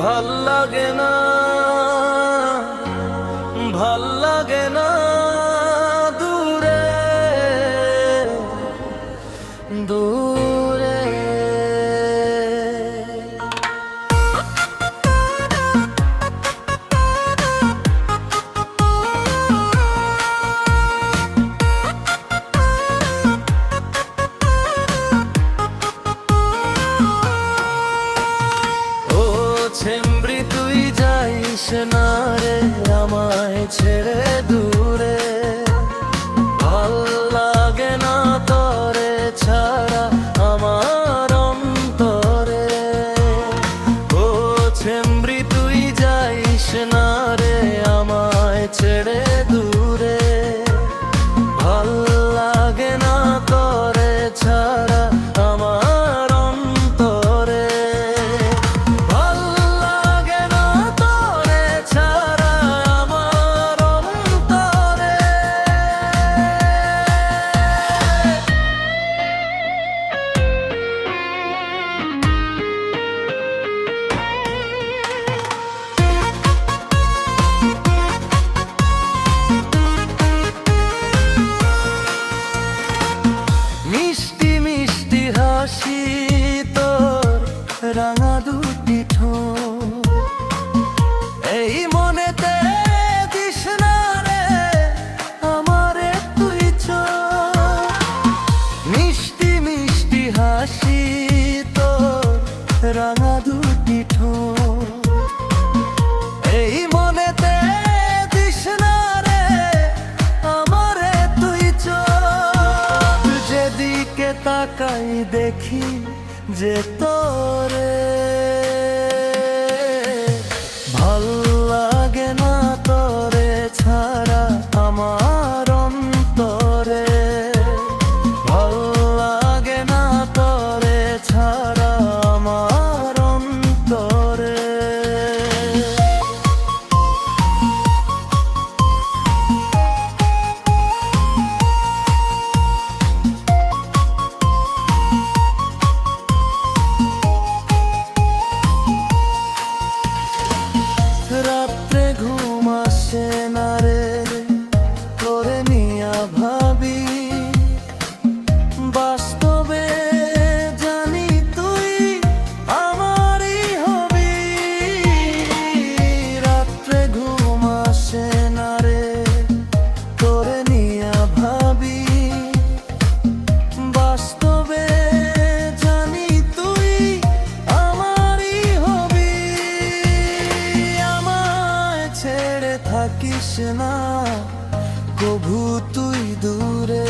ভাল লাগে না, ভাল লাগে না দূরে দূরে। ও ছেমরি তুই যাইস না রে আমায় ছেড়ে দূরে, ভাল লাগে না তরে ছাড়া আমার অন্তরে। ও ছেমরি তুই যাইস না রে আমায় ছেড়ে দূরে, ভাল লাগে না তরে ছাড়া আমার অন্তরে। ভাল লাগে না তরে ছাড়া আমার অন্তরে। মিষ্টি মিষ্টি হাসি তোর রাঙা দুটি ঠোঁট, এই মনেতে দিস না রে আমারে তুই চোখ। মিষ্টি মিষ্টি হাসি তোর রাঙা দুটি ঠোঁট, এই মনেতে দিস না রে আমারে তুই চোখ। যেদিকে তাকাই দেখি যে তোরে, ভাল লাগে না তোরে ছাড়া আমার অন্তরে। ভাল লাগে না তোরে ছাড়া আমার অন্তরে। রাত্রে ঘুম আসে না রে তোরে নিয়া ভাবি, বাস্তবে জানি তুই আমারই হবি। রাত্রে ঘুম আসে না রে তোরে নিয়া ভাবি, বাস্তবে জানি তুই আমারই হবি। আমায় ছেড়ে থাকিস না কভু তুই দূরে,